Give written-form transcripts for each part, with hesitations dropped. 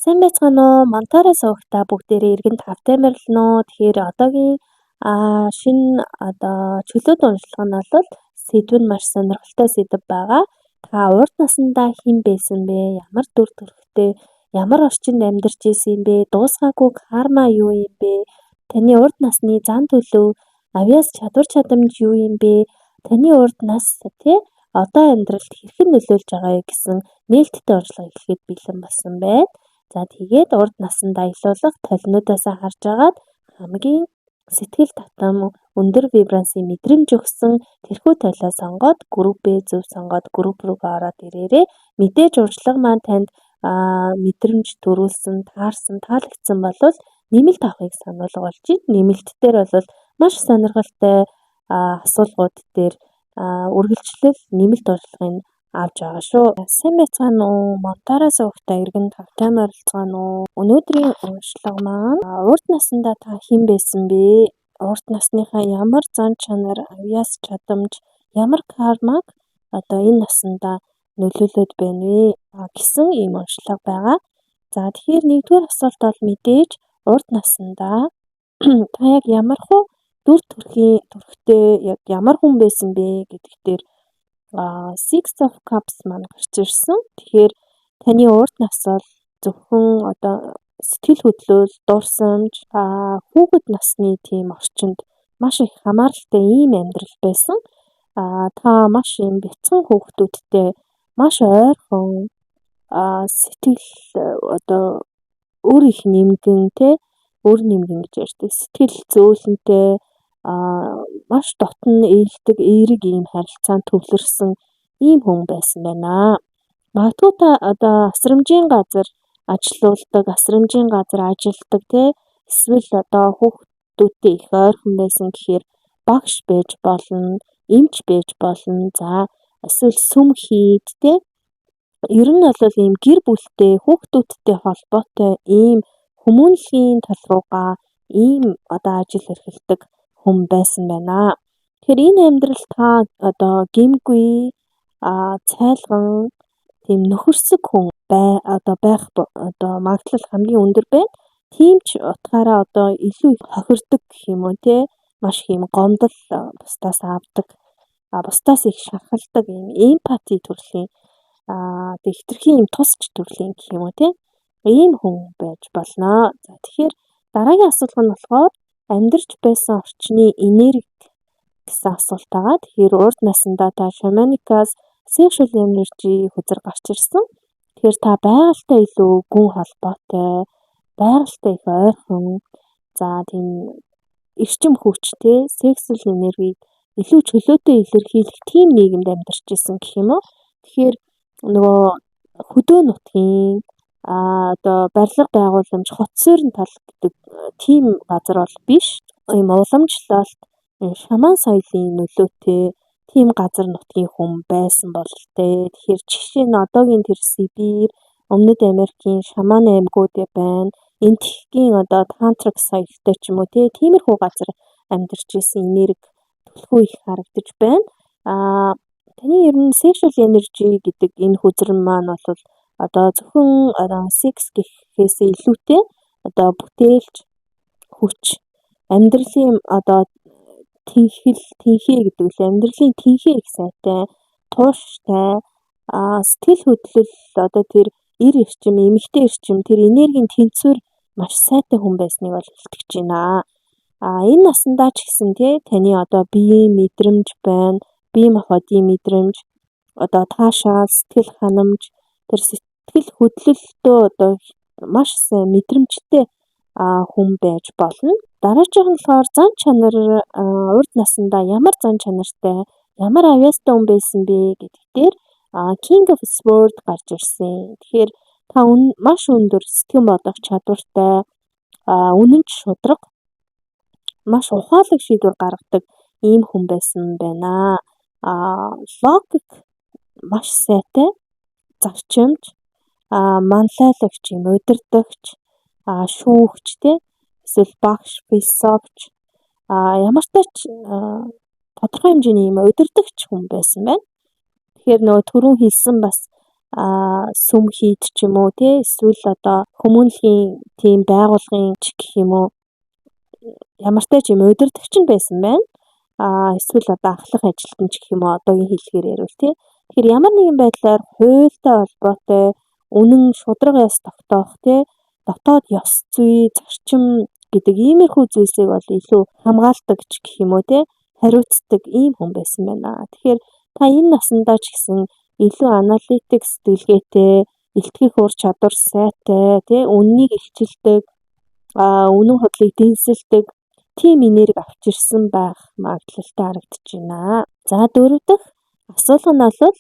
Сайн байцгаана уу? Монтоороо суугтаа бүгдээрээ эргэн тавтай морилно. Тэгэхээр одоогийн шинэ чөлөөт уншлага нь бол сэдв нь маш сонирхолтой сэдв байгаа. Та урт насндаа хэн байсан бэ? Ямар дүр төрхтэй, ямар орчинд амьдарч исэн юм бэ? Дуусгаагүй карма юу юм бэ? Таны урт насны зан төлөв, авьяас чадвар чадамж юу юм бэ? Таны урт нас одоо амьдралд хэрхэн нөлөөлж байгаа гэсэн нээлттэй уншлага эхлэхэд бэлэн болсон байна. За тэгээд урд насанд аялуулах толинуудаасаа харж агаад хамгийн сэтгэл татам өндөр вибрансын мэдрэмж өгсөн тэрхүү толио сонгоод группээ зөв сонгоод групп руугаа ороод ирээрээ мэдээж уршлага маань танд мэдрэмж төрүүлсэн, таарсан, таалагдсан болвол нэмэлт авахыг сануулгуулж байна. Нэмэлт дээр бол маш сонирхолтой асуулгууд дээр үргэлжлэл нэмэлт уршлагын авч байгаа шүү. Сайн байцгаана уу? Монтоороо суугтаа эргэн тавтай морилцгаана уу? Өнөөдрийн уншлага маань урт насндаа та хэн байсан бэ? Урт насныхаа ямар зан чанар, авьяас чадамж, ямар кармаг энэ насндаа нөлөөлөд байна вэ? Гэсэн ийм уншлага байгаа. За тэгэхээр нэгдүгээр асуулт бол мэдээж урт насндаа та яг ямар дүр төрхтэй яг ямар хүн байсан бэ гэдэг дээр Six of Cups маань гарч ирсэн. Тэгэхээр таны урт нас бол зөвхөн сэтгэл хөдлөл, дурсамж, хүүхэд насны тийм орчинд маш их хамааралтай ийм амьдрал байсан. Та маш юм бяцхан хүүхдүүдтэй маш ойрхон сэтгэл өөр их нэмгэн өөр нэмгэн гэж ярьдаг. Сэтгэл зөөлөнтэй маш дотн ээлдэг эерэг ийм харилцаанд төвлөрсөн ийм хүн байсан байна. Магадгүй та асрамжийн газар ажилуулдаг, асрамжийн газар ажилдаг эсвэл хүүхдүүдтэй их ойрхон байсан гэхээр багш байж болно, эмч байж болно. За эсвэл сүм хийд ер нь бол ийм гэр бүлтэй, хүүхдүүдтэй холбоотой ийм хүмүүнлэгийн тал руугаа ийм ажил эрхэлдэг хүн байсан байна. Тэгэхээр энэ амьдрал та гэмгүй, цайлган, тийм нөхөрсөг хүн байх магадлал хамгийн өндөр байна. Тийм ч утгаараа илүү их хохирдог гэх юм уу маш их юм гомдол бусдаас авдаг, бусдаас их шархалдаг ийм эмпати төрлийн хэтэрхий юм тусч төрлийн гэх юм уу ийм хүн байж болно. За тэгэхээр дараагийн асуулт нь болохоор амьдарч байсан орчны энерги гэсэн асуулт байгаа. Тэгэхээр урд насндаа та шаманикаас sexual energy хүзэр гарч ирсэн. Тэгэхээр та байгальтай илүү гүн холбоотой, байгальтай их ойрхон, за тийм эрчим хүч sexual энергийг илүү чөлөөтэй илэрхийлэх тийм нийгэмд амьдарч исэн гэх юм уу. Тэгэхээр нөгөө хөдөө нутгийн барилга байгууламж хот суурин тал гэдэг тийм газар бол биш. Ийм уламжлалт, шаман соёлын нөлөөтэй тийм газар нутгийн хүн байсан бол тэгэхээр жишээ нь одоогийн тэр Сибирь, Өмнөд Америкийн шаман аймагуд байна. Энтхийн тантрик соёлтой ч юм уу тиймэрхүү газар амьдарч исэн энерги төлхөө их харагдаж байна. Таны ер нь sexual energy гэдэг энэ хүзрэн маань бол зөвхөн sex гэхээс илүүтэй бүтээлч, хүч, амьдралын тэнхээ гэдэг үл амьдралын тэнхээ их сайтай, тууштай, сэтгэл хөдлөл тэр эр эрчим, эмэгтэй эрчим тэр энергийн тэнцвэр маш сайтай хүн байсныг бол илтгэж байна. Энэ насандаа ч гэсэн таны биеийн мэдрэмж байна. Бие махбодын мэдрэмж, таашаал, сэтгэл ханамж, тэр сэтгэл хөдлөлтөө маш сайн мэдрэмжтэй хүн байж болно. Дараачих нь болохоор зан чанар урд насндаа ямар зан чанартай, ямар авьяастай хүн байсан бэ гэдэг дээр King of Swords гарч ирсэн. Тэгэхээр та маш өндөр сэтгэн бодох чадвартай, үнэнч шударга, маш ухаалаг шийдвэр гаргадаг ийм хүн байсан байна. Логик маш сайтай, зарчимж, манлайлагч юм, удирдагч, шүүгч эсвэл багш, философч ямартай ч тодорхой хэмжээний юм удирдагч хүн байсан байна. Тэгэхээр түрүүн хэлсэн бас сүм хийд ч юм уу те эсвэл одоо хүмүүнлэгийн тийм байгууллагын ч гэх юм уу ямартай ч юм удирдагч нь байсан байна. Эсвэл одоо ахлах ажилтан ч гэх юм уу одоогийн хэллэгээр ярил те. Тэгэхээр ямар нэгэн байдлаар хуультай холбоотой үнэн шударга ёс тогтоох те дотоод ёс зүй зарчим гэдэг иймэрхүү зүйлсийг бол илүү хамгаалдаг ч гэх юм уу те хариуцдаг ийм хүн байсан байна. Тэгэхээр та энэ насандаа ч гэсэн илүү аналитик сэтгэлгээтэй, илтгэх ур чадвар сайтай, тий үннийг илчилдэг, үнэн худлыг дэнсэлдэг тийм энерги авч ирсэн байх магадлалтай харагдаж байна. За дөрөв дэх асуулга нь бол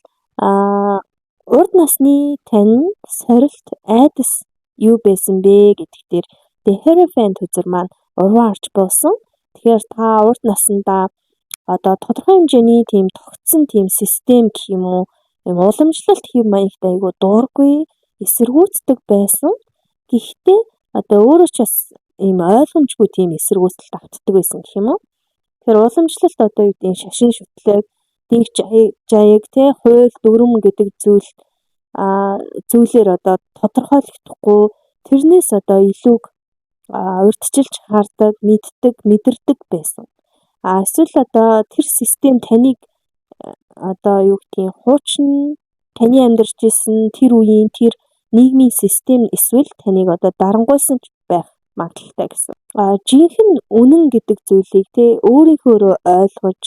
урд насны тань сорилт айдас юу байсан бэ гэдэг дээр Дехерефен төзөр маань урван орж буусан. Тэгэхээр та урд насндаа одоо тодорхой хэмжээний тийм тогтсон тийм систем гэх юм уу юм уламжлалт хэв маягтай айгу дуургүй эсэргүүцдэг байсан. Гэхдээ одоо өөрөө ч бас ийм ойлгомжгүй тийм эсэргүүцэлд автдаг байсан гэх юм уу. Тэгэхээр уламжлалт одоо юу гэдэг шашин шүтлэг, дийг жаяг тий хууль дүрм гэдэг зүйлээр одоо тодорхойлогдохгүй тэрнээс одоо илүү урьдчилж хардаг, мэддэг, мэдэрдэг байсан. Эсвэл одоо тэр систем таныг одоо юу гэдгийг хуучин таны амьдарч исэн тэр үеийн тэр нийгмийн систем эсвэл таныг одоо дарангуйсан байх магадлалтай гэсэн. Жинхэнэ үнэн гэдэг зүйлийг те өөрийнхөө ойлгож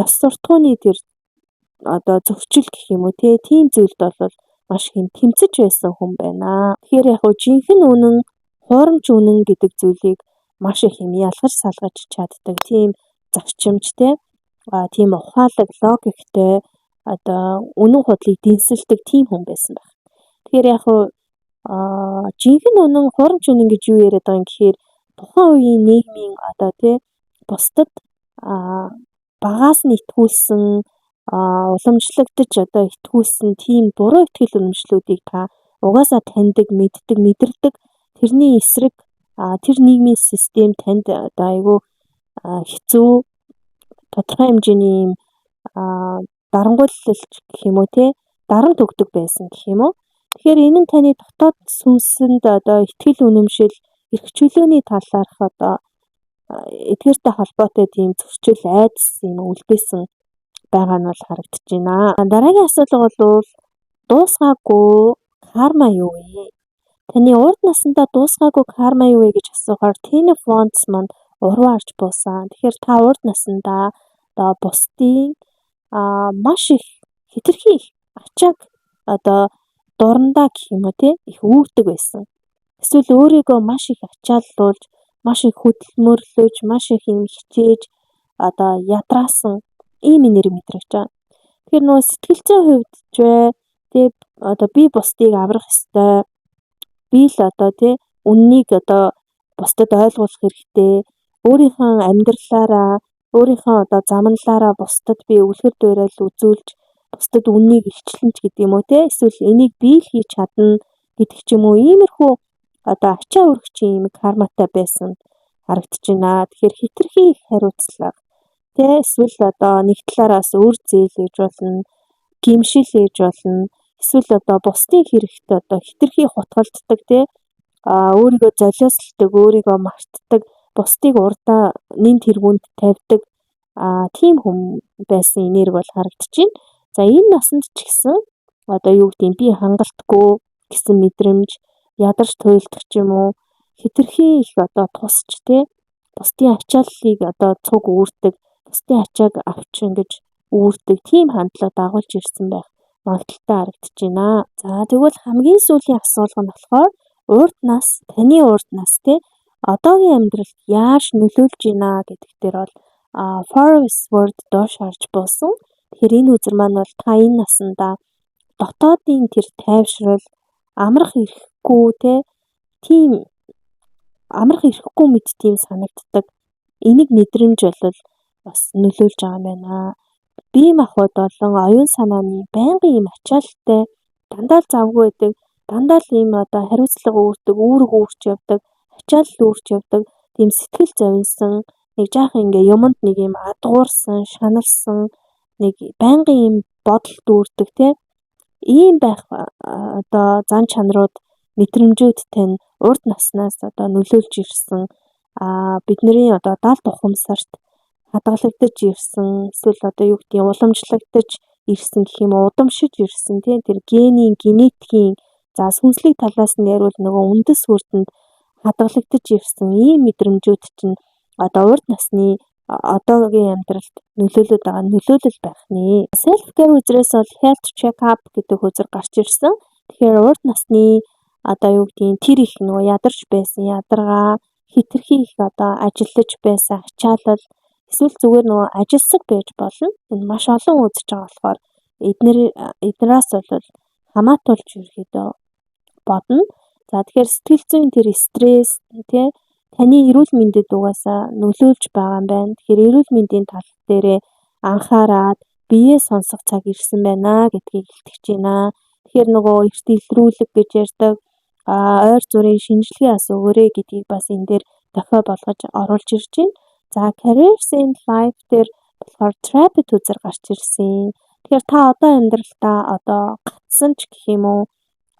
ёс суртахууны тэр одоо зөрчил гэх юм уу те тийм зүйлд бол маш их тэмцэж байсан хүн байна. Тэгэхээр яг хөө жинхэнэ үнэн, хуурамч үнэн гэдэг зүйлийг маш их юм ялгаж салгаж чаддаг тийм зарчимжтэй тийм ухаалаг логиктэй одоо үнэн худлыг дэнсэлдэг тийм хүн байсан байх. Тэгэхээр яг хөө жинхэнэ үнэн хуурамч үнэн гэж юу яриад байгаа юм гэхээр тухайн үеийн нийгмийн одоо тий бусдад багаас нь итгүүлсэн уламжлагдаж одоо итгүүлсэн тийм буруу итгэл үнэмшлүүдийг та угаасаа таньдаг, мэддэг, мэдэрдэг тэрний эсрэг тэр нийгмийн систем танд одоо айгүй хэцүү тодорхой хэмжээний юм дарангуйлалч гэх юм уу те дарамт өгдөг байсан гэх юм уу. Тэгэхээр энэ нь таны дотоод сүнсэнд одоо итгэл үнэмшил, эрх чөлөөний талаарх одоо эдгээртэй холбоотой тийм зөрчил айдас юм үлдээсэн байгаа нь бол харагдаж байна. Дараагийн асуулга бол дуусгаагүй карма юу вэ? Таны урд насндаа дуусгаагүй карма юу вэ гэж асуухаар Ten of Wands маань урван орж буусан. Тэгэхээр та урд насндаа одоо бусдын маш их хэтэрхий их ачааг одоо дурандаа гэх юм уу те их үүрдэг байсан. Эсвэл өөрийгөө маш их ачааллуулж, маш их хөдөлмөрлөж, маш их юм хичээж одоо ядраасан ийм энерги мэдрэгч байгаа. Тэгэхээр нөгөө сэтгэл зүйн хувьд ч тэгээ одоо би бусдыг аврах ёстой. Би л одоо тий үннийг одоо бусдад ойлгуулах хэрэгтэй. Өөрийнхөө амьдралаараа, өөрийнхөө одоо замналаараа бусдад би үлгэр дуурайл үзүүлж, бусдад үннийг илчлэн ч гэдэг юм уу тий эсвэл энийг би л хийж чадна гэдэг ч юм уу иймэрхүү одоо ачаа өргөч юм карматай байсан харагдаж байна. Тэгэхээр хэтэрхий их хариуцлага тий эсвэл одоо нэг талаараас үр зээл гэж болно, гимшил гэж болно. Эсвэл одоо бусдын хэрэгт одоо хэтэрхий хутгалддаг тий өөрийгөө золиослдог, өөрийгөө мартдаг, бусдыг урдаа нэн тэргүүнд тавьдаг тийм хүн байсан энерги бол харагдаж байна. За энэ насанд ч гэсэн одоо юу гэдэг би хангалтгүй гэсэн мэдрэмж, ядарч туйлдах ч юм уу хэтэрхий их одоо тусч тий бусдын ачааллыг одоо цуг үүрдэг, бусдын ачааг авч ингэж үүрдэг тийм хандлага дагуулж ирсэн байх магадaltaй харагдаж байна. За тэгвэл хамгийн сүүлийн асуулга нь болохоор урд нас, таны урд нас тий одоогийн амьдралд яаж нөлөөлж байна гэдэг дээр бол Forest Word доош харж буусан. Тэгэхээр энэ үзэр маань бол та энэ насандаа дотоодын тэр тайвшрал, амрах ирэхгүй тийм амрах ирэхгүй мэд тийм санагддаг. Энийг мэдрэмж бол бас нөлөөлж байгаа юм байна. Бие махбод болон оюун санааны байнгын юм ачаалттай дандаа л завгүй байдаг. Дандаа л ийм одоо хариуцлага үүрдэг, үүрэг үүрч явдаг, ачаалал үүрч явдаг. Тийм сэтгэл зовнсон, нэг жаахан ингээ юмд нэг юм адгуурсан, шаналсан, нэг байнгын юм бодол дүүрдэг тий. Ийм байх одоо зан чанарууд мэдрэмжүүд тань урд наснаас одоо нөлөөлж ирсэн бидний одоо далд ухамсарт хадгалагдаж ирсэн эсвэл одоо юу гэдгийг уламжлагдаж ирсэн гэх юм уу удамшиж ирсэн тийм тэр генийн генетикийн за сүнслэг талаас нь ярил нөгөө үндэс хүрдэнд хадгалагдаж ирсэн ийм мэдрэмжүүд чинь одоо урд насны одоогийн амьдралд нөлөөлөд байгаа нөлөөлөл байх нэ. Self care үзрээс бол health check up гэдэг үзэр гарч ирсэн. Тэгэхээр урд насны одоо юу гэдгийг тэр их нөгөө ядарч байсан ядаргаа хитрхи их одоо ажиллаж байсан ачаалал эсвэл зүгээр нөгөө ажилсаг байж болно. Энэ маш олон үзэж байгаа болохоор эднээс бол хамаатуулж ерөөдөө бодно. За тэгэхээр сэтгэл зүйн тэр стресс тий таны эрүүл мэндэд угаасаа нөлөөлж байгаа юм байна. Тэгэхээр эрүүл мэндийн тал дээрээ анхаарад биеэ сонсох цаг ирсэн байна гэдгийг илтгэж байна. Тэгэхээр нөгөө эрт илрүүлэг гэж ярьдаг ойр зүрийн шинжилгээ ас өгөөрэй гэдгийг бас энэ дээр дохио болгож оруулж ирж байна. За careers in life дээр болохоор therapy үзэр гарч ирсэн. Тэгэхээр та одоо амьдралдаа одоо гацсан ч гэх юм уу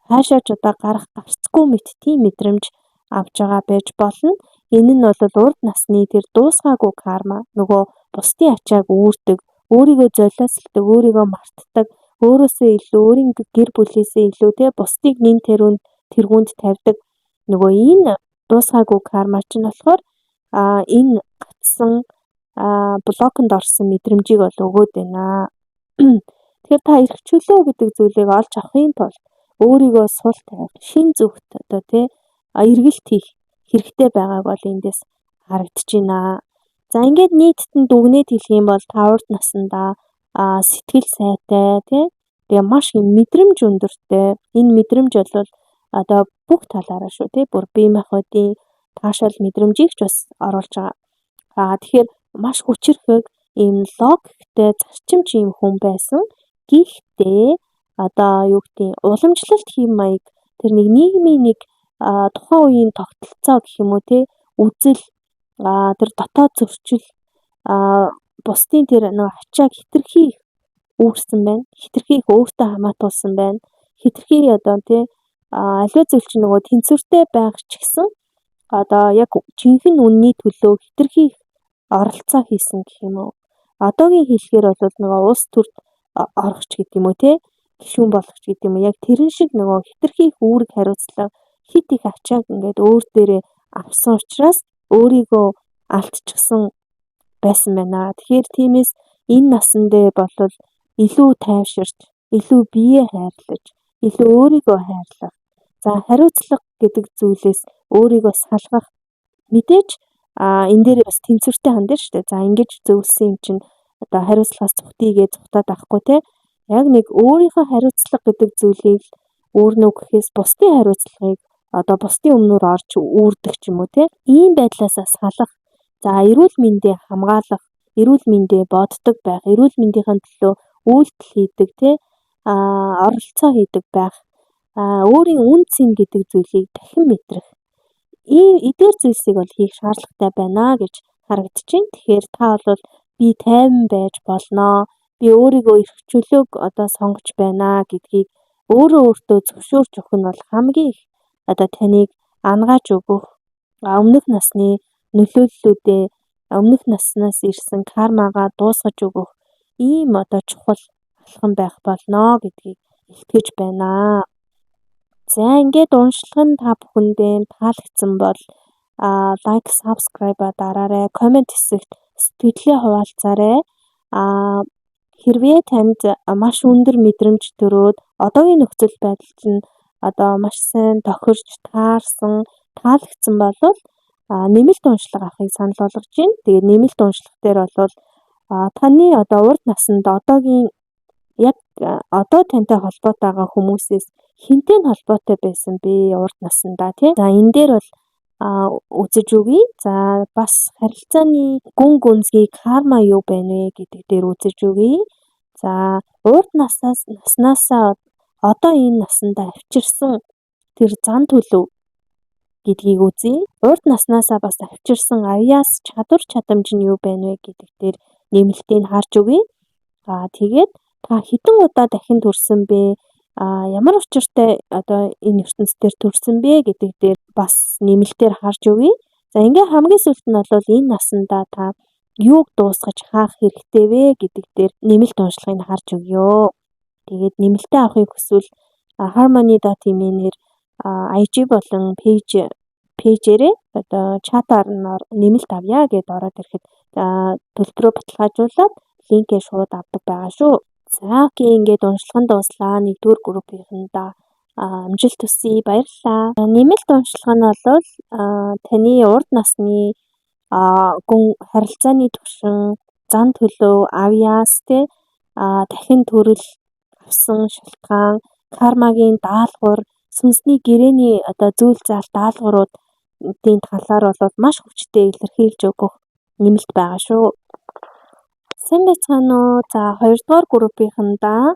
хаашаач одоо гарцгүй мэт тийм мэдрэмж авж байгаа байж болно. Энэ нь бол урд насны тэр дуусгаагүй карма нөгөө бусдын ачааг үүрдэг, өөрийгөө золиослдог, өөрийгөө мартдаг, өөрөөсөө илүү өөрийн гэр бүлээсээ илүү те бусдыг нэн тэргүүнд тавьдаг нөгөө энэ дуусгаагүй карма чинь болохоор энэ гацсан блоконд орсон мэдрэмжийг бол өгөөд байна. Тэгэхээр та эрх чөлөө гэдэг зүйлийг олж авахын тулд өөрийгөө сул тавих, шин зүгт одоо тий эргэлт хийх хэрэгтэй байгааг бол эндээс харагдаж байна. За ингээд нийтэд нь дүгнээд хэлэх юм бол та урд насндаа сэтгэл сайтай тий тэгээ маш их мэдрэмж өндөртэй. Энэ мэдрэмж бол одоо бүх талаараа шүү тий бүр бие махбодын таашаал мэдрэмжийг ч бас оруулж байгаа. Тэгэхээр маш хүчирхэг ийм логиктэй зарчимч ийм хүн байсан. Гэхдээ одоо юу гэдгийг уламжлалт хэм маяг тэр нэг нийгмийн нэг тухайн үеийн тогтолцоо гэх юм уу те үзэл тэр дотоод зөрчил бусдын тэр нэг ачааг хитрхи үүрсэн байна. Хитрхи их өөртөө хамаатуулсан байна. Хитрхи одоо те аливаа зүйл чинь нөгөө тэнцвэртэй байх ч гэсэн одоо яг жинхэнэ үнний төлөө хитрхи их оролцоо хийсэн гэх юм уу. Одоогийн хэлэхээр бол нөгөө улс төрд орохч гэдэг юм уу те гишүүн болгоч гэдэг юм уу. Яг тэрэн шиг нөгөө хитрхи их үүрэг хариуцлага хит их ачааг ингээд өөр дээрээ авсан учраас өөрийгөө алдчихсан байсан байна. Тэгэхээр тиймээс энэ насандээ болвол илүү тайвширч, илүү биеэ хайрлаж, илүү өөрийгөө хайрлах. За хариуцлага гэдэг зүйлээс өөрийгөө салгах мэдээж энэ дээр бас тэнцвэртэй хандна шүү дээ. За ингэж зөвлөсөн юм чинь одоо хариуцлагаас зүгтийгээ зүгтаад авахгүй те. Яг нэг өөрийнхөө хариуцлага гэдэг зүйлийг өөрнөө гэхээс бусдын хариуцлагыг одоо бусдын өмнөр орж үүрдэг ч юм уу те. Ийм байдлаас салах. За эрүүл мэндээ хамгаалах, эрүүл мэндээ боддог байх, эрүүл мэндийн төлөө үйлдэл хийдэг те. Оролцоо хийдэг байх. Өөрийн үн цэн гэдэг зүйлийг дахин мэдрэх. Эдгээр зүйлсийг бол хийх шаардлагатай байна гэж харагдаж байна. Тэгэхээр та бол би тайван байж болноо. Би өөрийгөө эрх чөлөөг одоо сонгож байна гэдгийг өөртөө зөвшөөрч өгөх нь бол хамгийн их одоо таныг ангааж өгөх өмнөх насны нөлөөллүүдээ өмнөх наснаас ирсэн кармагаа дуусгаж өгөх ийм одоо чухал алхам байх болноо гэдгийг илтгэж байна. За ингээд уншлах нь та бүхэндээ таалагдсан бол лайк, subscribe дараарай, комент хэсэгт сэтгэлээ хуваалцаарай. Хэрвээ танд маш өндөр мэдрэмж төрөөд одоогийн нөхцөл байдал чинь одоо маш сайн тохирч таарсан, таалагдсан бол нэмэлт уншлага авахыг санал болгож байна. Тэгээд нэмэлт уншлах дээр бол таны одоо урд наснд одоогийн яг одоо тантай холбоотой байгаа хүмүүсээс хинтээ нь холбоотой байсан бэ урд наснда тий. За энэ дээр бол үзэж өгье. За бас харилцааны гүн гүнзгий карма юу байна вэ гэдэг дээр үзэж өгье. За урд наснасаа одоо энэ насанда авчирсан тэр зан төлөв гэдгийг үзье. Урд наснаасаа бас авчирсан авьяас чадвар чадамж нь юу байна вэ гэдэг дээр нэмэлтийг харж өгье. Тэгээд та хэдэн удаа дахин төрсөн бэ? Ямар учиртай одоо энэ ертөнцийн дээр төрсөн бэ гэдэг дээр бас нэмэлтээр харж өгье. За ингээ хамгийн сүүлд нь бол энэ насандаа та юуг дуусгаж хаах хэрэгтэй вэ гэдэг дээр нэмэлт уншлагыг харж өгье. Тэгээд нэмэлтээ авахыг хүсвэл harmony.me-нэр IG болон пэйжээрээ одоо чатаар нэмэлт авъя гэдээ ороод ирэхэд төлбөрөө баталгаажуулаад линкээ шууд авдаг байгаа шүү. За окей, ингээд уншлага нь дууслаа. 1-р группийнхандаа амжилт хүсье. Баярлалаа. Нэмэлт уншлага нь бол таны урд насны гүн харилцааны түвшин, зан төлөв, авьяас дахин төрөл авсан шалтгаан, кармагийн даалгавар, сүнсний гэрээний одоо зүйл заалт даалгавруудын талаар бол маш хүчтэй илэрхийлж өгөх нэмэлт байгаа шүү. Сайн байцгаана уу? За 2-р группийнхандаа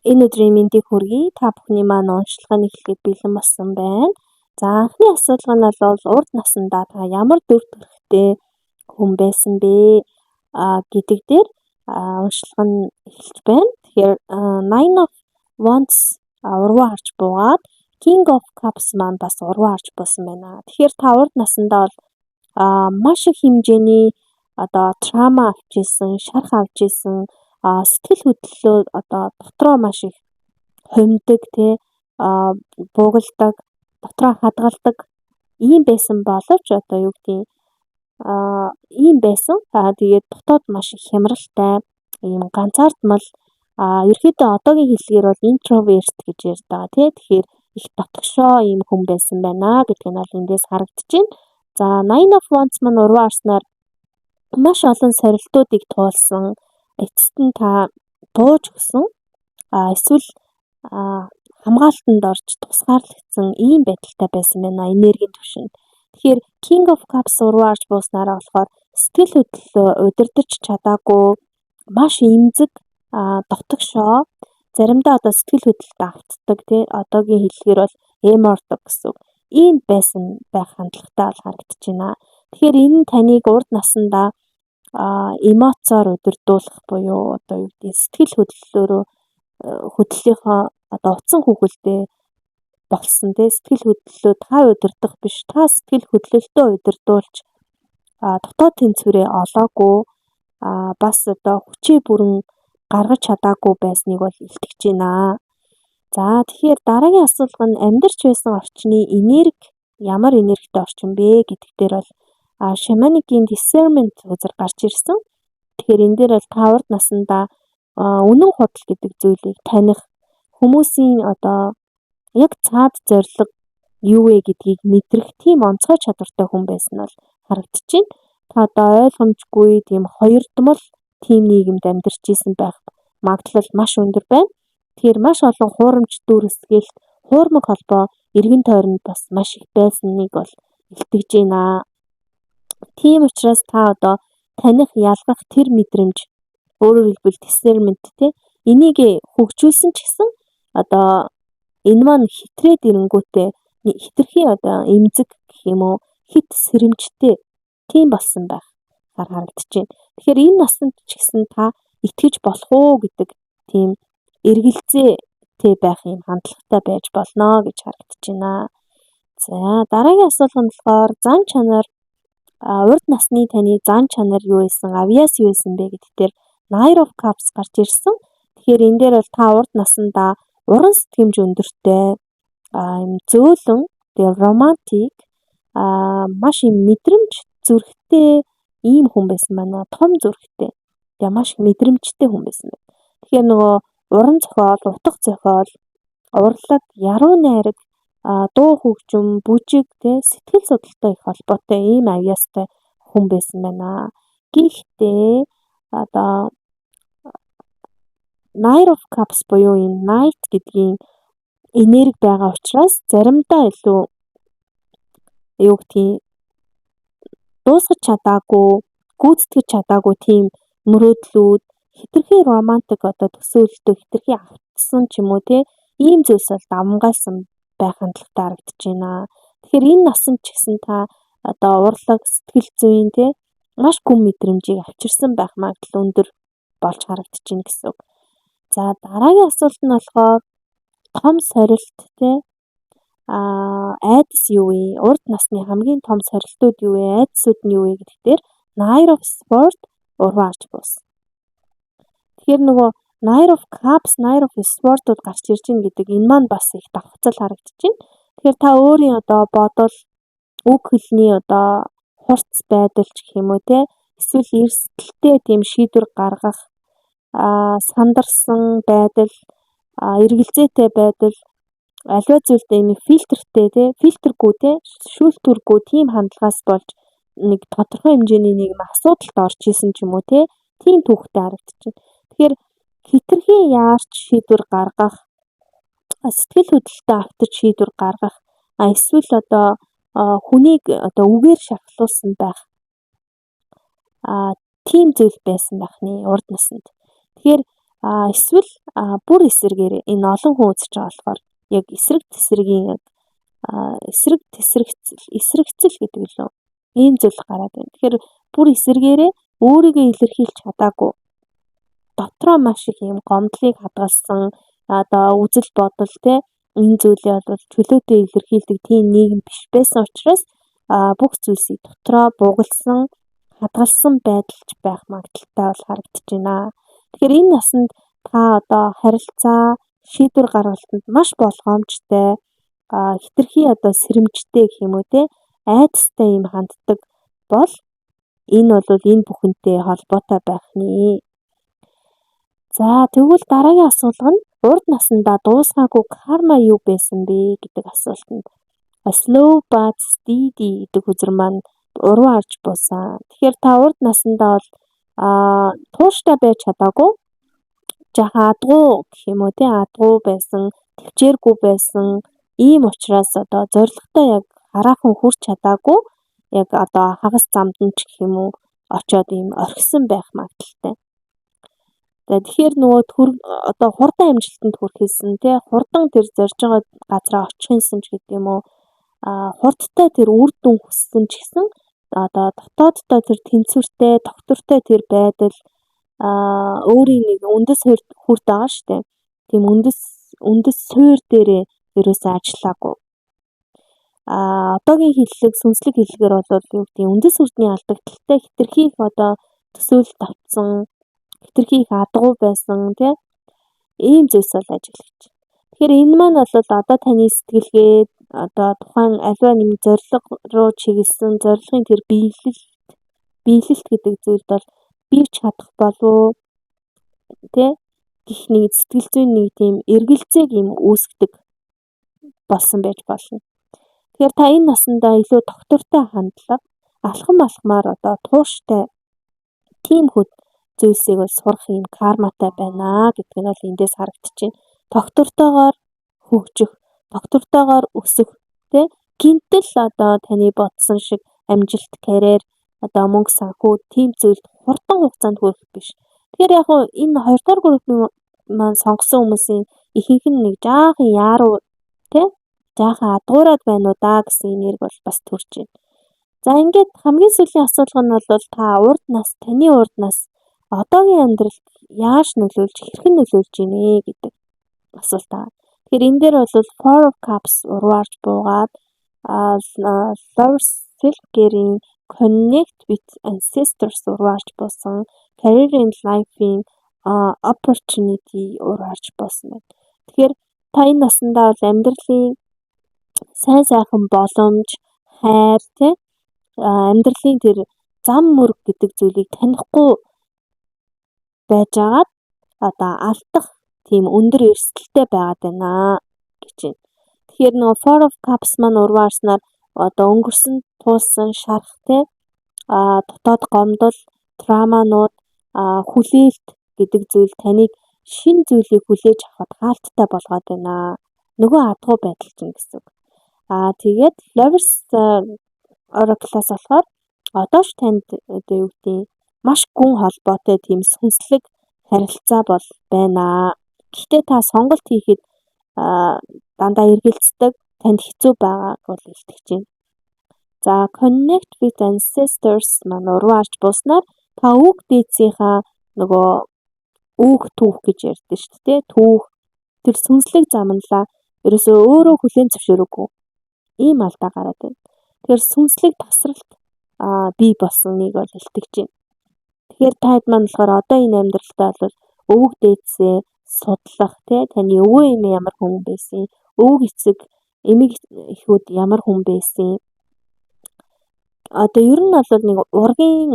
энэ өдрийн мэндийг хүргэе. Та бүхний маань уншлагыг эхлэхэд бэлэн болсон байна. За анхны асуудал нь бол урд насндаа та ямар дүр төрхтэй хүн байсан бэ гэдэг дээр уншлага нь эхэлж байна. Тэгэхээр Nine of Wands урваа харж буугаад King of Cups маань бас урваа харж буусан байна. Тэгэхээр та урд насндаа бол маш их хэмжээний одоо трама авчижсэн, шарх авчижсэн, сэтгэл хөдлөлөө одоо дотроо маш их хумдаг буугалдаг, дотроо хадгалдаг ийм байсан боловч одоо юу гэдгийг ийм байсан. Тэгээд дотоод маш их хямралтай, ийм ганцаардмал ерөөхдөө одоогийн хэллэгээр бол introvert гэж ярьдаг тэгэхээр их дотгошоо ийм хүн байсан байна гэдг нь бол эндээс харагдчихэв. За Nine of Wands маань урваа харснаар маш олон сорилтуудыг туулсан, эцэст нь та бууж өгсөн, эсвэл хамгаалтанд орж тусгаарлагдсан ийм байдалтай байсан байна энергийн түвшинд. Тэгэхээр King of Cups урваа харж бууснараа болохоор сэтгэл хөдлөлөө удирдах чадаагүй, маш эмзэг, дотгошоо, заримдаа одоо сэтгэл хөдлөлтөд автдаг одоогийн хэллэгээр бол эмордог гэсэн ийм байсан байх хандлагатай бол харагдаж байна. Тэгэхээр энэ нь таныг урд насндаа эмоцоор удирдуулах буюу одоо юу гэдэг сэтгэл хөдлөлөөрөө хөдлөлийнхөө одоо утсан хүүхэлдээ болсон сэтгэл хөдлөлөө та удирдах биш, та сэтгэл хөдлөлтөө удирдуулж дотоод тэнцвэрээ олоогүй бас одоо хүчээ бүрэн гаргаж чадаагүй байсныг бол илтгэж байна. За тэгэхээр дараагийн асуулга нь амьдарч байсан орчны энерги ямар энергитэй орчин бэ гэдэг дээр бол Shamanic-ийн discernment үзэр гарч ирсэн. Тэгэхээр энэ дээр бол та урд насндаа үнэн худал гэдэг зүйлийг таних, хүмүүсийн одоо яг цаад зориг юу вэ гэдгийг мэдрэх тийм онцгой чадвартай хүн байсан нь бол харагдаж байна. Та одоо ойлгомжгүй тийм хоёрдмол тийм нийгэмд амьдарч исэн байх магадлал маш өндөр байна. Тэгэхээр маш олон хуурамч дүр эсгэлт, хуурмаг холбоо эргэн тойронд бас маш их байсныг бол илтгэж байна. Тийм учраас та одоо таних, ялгах тэр мэдрэмж өөрөөр хэлбэл discernment энийг хөгжүүлсэн ч гэсэн одоо энэ маань хитрээд ирэнгүүтээ хитрхи одоо эмзэг гэх юм уу хит сэрэмжтэй тийм болсон байх харагдаж байна. Тэгэхээр энэ насанд ч гэсэн та итгэж болох уу гэдэг тийм эргэлзээтэй байх юм хандлагатай байж болно гэж харагдаж байна. За дараагийн асуулт нь болохоор зан чанар урд насны таны зан чанар юу байсан, авьяас юу байсан бэ гэдэг дээр Nine of Cups гарч ирсэн. Тэгэхээр энэ дээр бол та урд насндаа уран сэтгэмж өндөртэй, юм зөөлөн, романтик, маш юм мэдрэмж зүрхтэй ийм хүн байсан байна. Том зүрхтэй. Тэгээ маш мэдрэмжтэй хүн байсан байна. Тэгэхээр нөгөө уран зохиол, утга зохиол, урлаг, яруу найраг, дуу хөгжим, бүжиг сэтгэл судлалтай их холбоотой ийм авьяастай хүн байсан байна. Гэхдээ одоо Nine of Cups буюу энэ Knight гэдгийн энерги байгаа учраас заримдаа илүү юу гэдгийг дуусгаж чадаагүй, гүйцэтгэж чадаагүй тийм мөрөөдлүүд, хитрхи романтик одоо төсөөлөлтөө хитрхи автсан ч юм уу ийм зүйлс бол давмгайлсан байх хандлагатай харагдаж байна. Тэгэхээр энэ насанд ч гэсэн та одоо урлаг, сэтгэл зүйн маш гүн мэдрэмжийг авчирсан байх магадлал өндөр болж харагдаж байна гэсэн үг. За дараагийн асуулт нь болохоор том сорилт те айдас юу вэ? Урд насны хамгийн том сорилтууд юу вэ? Айдасууд нь юу вэ гэдэгтэр Nine of Swords урваарч бус. Тэгэхээр нөгөө Nine of Cups, Nine of Swords-ууд гарч ирж байна гэдэг энэ маань бас их давхцал харагдаж байна. Тэгэхээр та өөрийн одоо бодол үг хэлний одоо хурц байдал ч гэх юм уу те эсвэл эрсдэлтэй тийм шийдвэр гаргах сандарсан байдал эргэлзээтэй байдал аливаа зүйлдээ нэг фильтртэй те фильтргүй те шүүлтүргүй тийм хандлагаас болж нэг тодорхой хэмжээний нэг асуудалд орж исэн ч юм уу те тийм түүхтэй харагдчихэв. Тэгэхээр хитрхи яарч шийдвэр гаргах сэтгэл хөдлөлтөд автаж шийдвэр гаргах эсвэл одоо хүнийг одоо үгээр шахлуулсан байх тийм зүйл байсан байхны урд наснд. Тэгэхээр эсвэл бүр эсрэгээр энэ олон хүн үзэж байгаа болохоор яг эсрэг тесрэгийн яг эсрэгцэл гэдэг лөө ийм зүйл гараад байна. Тэгэхээр бүр эсрэгээрээ өөрийгөө илэрхийлж чадаагүй дотроо маш их юм гомдлыг хадгалсан одоо үзэл бодол те энэ зүйлээ бол чөлөөтэй илэрхийлдэг тийм нийгэм биш байсан учраас бүх зүйлсийг дотроо буугалсан хадгалсан байдалч байх магадaltaй бол харагдаж байна. Тэгэхээр энэ насанд та одоо харилцаа шийдвэр гаргалтанд маш болгоомжтой хитрхи одоо сэрэмжтэй гэх юм уу те айдастай юм ханддаг бол энэ бол энэ бүхэнтэй холбоотой байх нэ. За тэгвэл дараагийн асуулт нь урд насндаа дуусгаагүй карма юу байсан бэ гэдэг асуултанд slow but steady гэдэг үзэр маань уруу арж буусан. Тэгэхээр та урд насндаа бол тууштай байж чадаагүй жаахан адгуу гэх юм уу тий адгуу байсан, төвчээргүй байсан. Ийм учраас одоо зоригтой яг хараахан хүрч чадаагүй яг одоо хагас замд нь ч гэх юм уу очоод ийм орхисон байх магадaltaй. Тэгэхээр нөгөө одоо хурдан амжилтанд хүрэхсэн тий хурдан тэр зорж байгаа газараа очихынсэн ч гэдэг юм уу хурдтай тэр үр дүн хүссэн ч гэсэн одоо дотооддоо тэр тэнцвэртэй доктортой тэр байдал өөрийн нэг үндэс хүрт байгаа штэ. Тийм үндэс суур дээрээ ерөөсөө ажиллаагүй. Одоогийн хэллэг сүнслэг хэллэгээр бол юу гэдэг үндэс үрдний алдагдaltaй хитрхи их одоо төсөөлөлт авцсан хитрхи их адгуу байсан тий ийм зүйлс бол ажиглагч. Тэгэхээр энэ маань бол одоо таны сэтгэлгээ одоо тухайн аливаа нэг зорилго руу чиглэсэн зорилгын тэр биелэлт гэдэг зүйлд бол бийж чадах болов тий гэх нэг сэтгэл зүйн нэг тийм эргэлзээг юм үүсгдэг болсон байж болно. Тэгэхээр та энэ насандаа илүү доктортой хандлага алхамаар одоо тууштай тийм хөт зүйлсийг бол сурах юм карматай байна гэдэг нь бол эндээс харагдчихэв. Доктортойгоор хөгжих, доктортойгоор өсөх, тэ гинтэл одоо таны бодсон шиг амжилт, карьер, одоо мөнгө санхүү тийм зүйлд хурдан хугацаанд хүрэх биш. Тэгэхээр яг хоо энэ 2 дугаар группийн маань сонгосон хүмүүсийн ихэнх нь нэг жаахан яаруу тэ жаахан адуураад байна уу да гэсэн нэрг бол бас төрж байна. За ингээд хамгийн сүүлийн асуулт нь бол та таны урд нас одоогийн амьдралд яаж нөлөөлж хэрхэн нөлөөлж ийнэ гэдэг асуулт аа. Тэгэхээр энэ дээр бол Four of Cups урваарч буугаад self-caring connect with ancestors урваарч буусан career and life-ийн opportunity урваарч буусан байна. Тэгэхээр та энэ насандаа бол амьдралын сайн сайхан боломж, хайр тэ амьдралын тэр зам мөрөг гэдэг зүйлийг танихгүй байжгаад одоо алдах тийм өндөр эрсдэлтэй байгаад байна гэж байна. Тэгэхээр нөгөө Four of Cups маань урваарснаар одоо өнгөрсөн туулсан шарах те дотоод гомдол, травманууд, хүлээлт гэдэг зүйл таныг шинэ зүйлийг хүлээж авахд хаалттай болгоод байна. Нөгөө адгуу байдал чинь гэсэн. Тэгээд Lovers Oracle-аас болохоор одоош танд одоо юу гэдэг маш гүн холбоотой тийм сүнслэг харилцаа бол байна. Гэхдээ та сонголт хийхэд дандаа эргэлздэг, танд хэцүү байгааг бол илтгэж байна. За connect with ancestors маань урваарч бууснаар та үг дээдсийнхаа нөгөө Үүх түүх гэж ярьдэн шүү дээ. Түүх тэр сүнслэг замналаа ерөөсөө өөрөө хүлээн зөвшөөрөөгүй. Ийм алдаа гараад байна. Тэгэхээр сүнслэг тасралт бий болсныг бол илтгэж байна. Тэгэхээр таад маань болохоор одоо энэ амьдралдаа бол өвөг дээдсээ судлах тий таны өвөө эмээ ямар хүн байсан, өвөг эцэг эмэг эхүүд ямар хүн байсан. Одоо ер нь бол нэг ургийн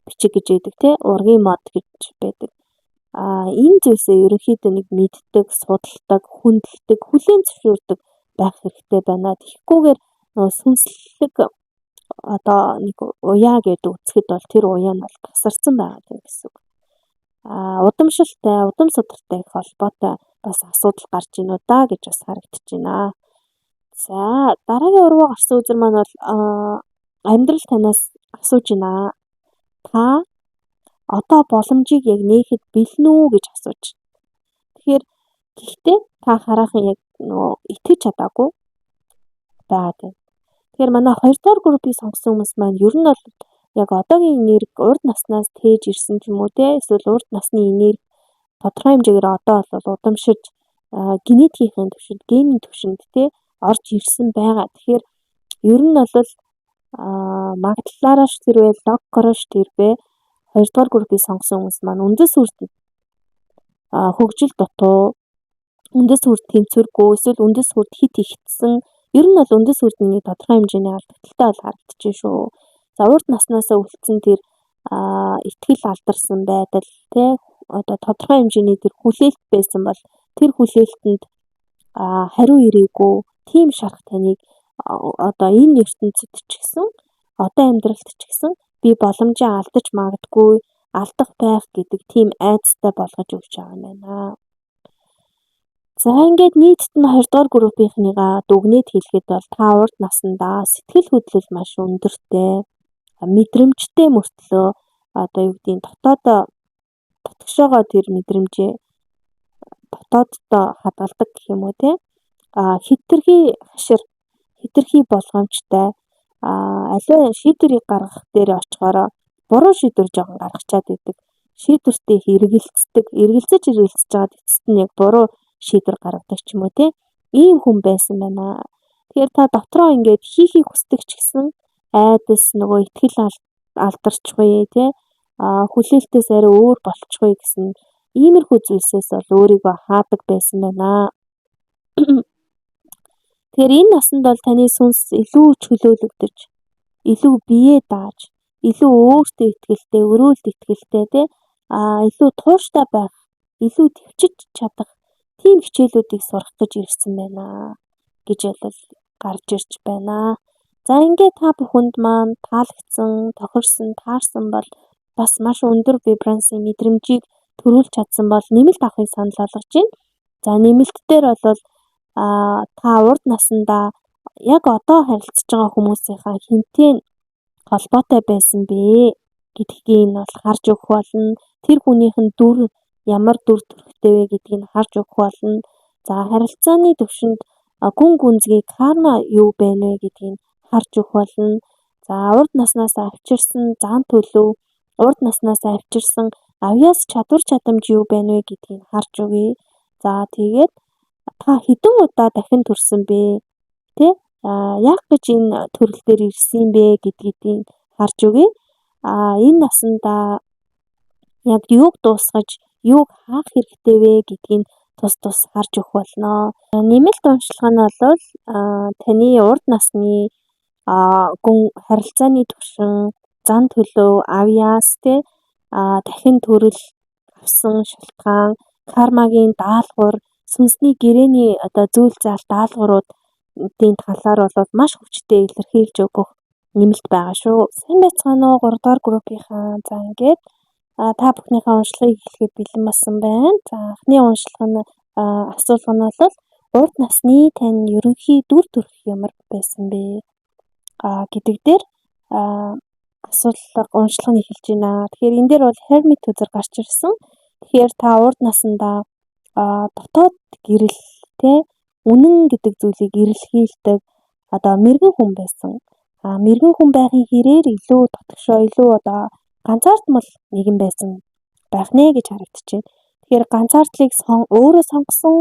бичиг гэж байдаг тий ургийн мод гэж байдаг. Энэ зүйлсээ ерөнхийдөө нэг мэддэг, судалдаг, хүндэлдэг, хүлээн зөвшөөрдөг байх хэрэгтэй байна. Тэгэхгүйгээр сүнслэг одоо нэг уяа гэдэг үцгэд бол тэр уяа нь бол тасарсан байгаа гэсэн үг. Удамшилтай, удам судартай их холбоотой бас асуудал гарч ийн үү да гэж бас харагдаж байна. За дараагийн урваа гарсан үзэр маань бол амьдрал танаас асууж байна. Та одоо боломжийг яг нээхэд бэлэн үү гэж асууж. Тэгэхээр гэхдээ та хараахан яг итгэж чадаагүй байгаа. Тэгэхээр манай 2 дугаар группийг сонгосон хүмүүс маань ер нь бол яг одоогийн энерги урд наснаас тээж ирсэн ч юм уу те эсвэл урд насны энерги тодорхой хэмжээгээр одоо бол удамшиж генетикийн түвшинд, генийн түвшинд те орж ирсэн байгаа. Тэгэхээр ер нь бол магадлалаараа тэрвээ логкорош тэрвээ 2 дугаар группийг сонгосон хүмүүс маань үндэс үрд хөгжил дутуу, үндэс үрд тэнцвэргүй, эсвэл үндэс үрд хит ихтсэн. Ер нь бол үндэс үрдний тодорхой хэмжээний алдагдaltaй бол харагдаж шүү. За урд наснаасаа үлдсэн тэр итгэл алдарсан байдал тий одоо тодорхой хэмжээний тэр хүлээлт байсан бол тэр хүлээлтэнд хариу ирээгүй тийм шарах таныг одоо энэ ертөнцид ч гэсэн одоо амьдралд ч гэсэн би боломжоо алдаж магадгүй алдах байх гэдэг тийм айцтай болгож өгч байгаа юм байна. За ингээд нийтд нь 2 дугаар группийнхныгаа дүгнээд хэлэхэд бол та урд насндаа сэтгэл хөдлөл маш өндөртэй, мэдрэмжтэй мөртлөө одоо юу гэдгийг дотгошоогоо тэр мэдрэмжээ дотооддоо хадгалдаг гэх юм уу те хитрхи хашир хитрхи болгоомжтой аливаа шийдвэрийг гаргах дээр очихоор буруу шийдвэр жоохон гаргачаад байдаг. Шийдвэртээ эргэлзэж байгаа эцэст нь яг буруу шийдвэр гаргадаг ч юм уу те ийм хүн байсан байна. Тэгэхээр та дотроо ингээд хийхийг хүсдэг ч гэсэн айдас нөгөө итгэл алдарчгүй те хүлээлтээс арай өөр болчихгүй гэсэн иймэрхүү зүйлсээс бол өөрийгөө хаадаг байсан байна. Тэгэхээр энэ насанд бол таны сүнс илүү чөлөөлөгдөж, илүү биеэ дааж, илүү өөртөө итгэлтэй, өрөөлд итгэлтэй те илүү тууштай байх, илүү төвчж чадах тийм хичээлүүдийг сурах гэж ирсэн байна гэж бол гарч ирж байна. За ингээд та бүхэнд маань таалагдсан, тохирсон, таарсан бол бас маш өндөр вибрансын мэдрэмжийг төрүүлж чадсан бол нэмэлт авахыг санал болгож байна. За нэмэлт дээр бол та урд насндаа яг одоо харилцаж байгаа хүмүүсийнхаа хинтээ холбоотой байсан бэ гэдгийг нь бол харж өгөх болно. Тэр хүнийх нь дүр ямар дүр төрхтэй вэ гэдгийг нь харж өгөх болно. За харилцааны төвшөнд гүн гүнзгий карма юу байна вэ гэдгийг нь харж өгөх болно. За урд наснаас авчирсан зан төлөв, урд наснаас авчирсан авьяас чадвар чадамж юу байна вэ гэдгийг нь харж өгье. За тэгээд та хэдэн удаа дахин төрсөн бэ? Тэ? Яг гэж энэ төрөл дээр ирсэн бэ гэдгийг харж өгье. Энэ насандаа яг юуг дуусгаж, юуг хаах хэрэгтэй вэ гэдгийг тус харж өгөх болно. Нэмэлт онцлог нь бол таны урд насны гүн харилцааны түвшин, зан төлөв, авьяас тэ дахин төрөл авсан шалтгаан, кармагийн даалгавар, сүнсний гэрээний одоо зүйл заал даалгавруудын талаар бол маш хүчтэй илэрхийлж өгөх нэмэлт байгаа шүү. Сайн байцгаана уу 3 дугаар группийнхаа. За ингээд та бүхнийхээ уншлагыг эхлэхэд бэлэн болсон байна. За анхны уншлага нь асуулга нь бол урд насны тань ерөнхий дүр төрх ямар байсан бэ гэдэг дээр уншлагыг эхэлж байна. Тэгэхээр энэ дээр бол hermit үзэр гарч ирсэн. Тэгэхээр та урд насндаа дотоод гэрэл тэ үнэн гэдэг зүйлийг эрэлхийлдэг одоо мэрэгэн хүн байсан. Мэрэгэн хүн байхын хэрээр илүү дотгошоо илүү одоо ганцаардмал нэгэн байсан байх нэ гэж харагдчихэв. Тэгэхээр ганцаардлыг өөрөө сонгосон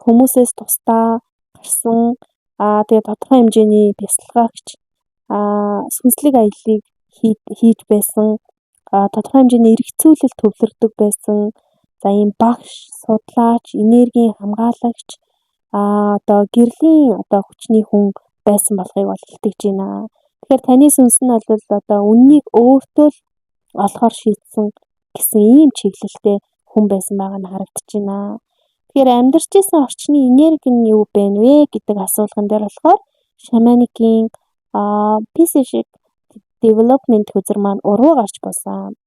хүмүүсээс тусдаа гарсан тэгээ тодорхой хэмжээний бясалгаагч сүнслэг аяллыг хийж байсан тодорхой хэмжээний эргэцүүлэлт төвлөрдөг байсан. За ийм багш, судлаач, энергийн хамгаалагч одоо гэрлийн одоо хүчний хүн байсан болохыг бол илтгэж байна. Тэгэхээр таны сүнс нь бол одоо үннийг өөртөө л олохоор шийдсэн гэсэн ийм чиглэлтэй хүн байсан байгаа нь харагдаж байна. Тэгэхээр амьдарч исэн орчны энерги нь юу бэ нэ гэдэг асуулган дээр болохоор шаманикийн psychic development хөзөр маань уруу гарч буусан.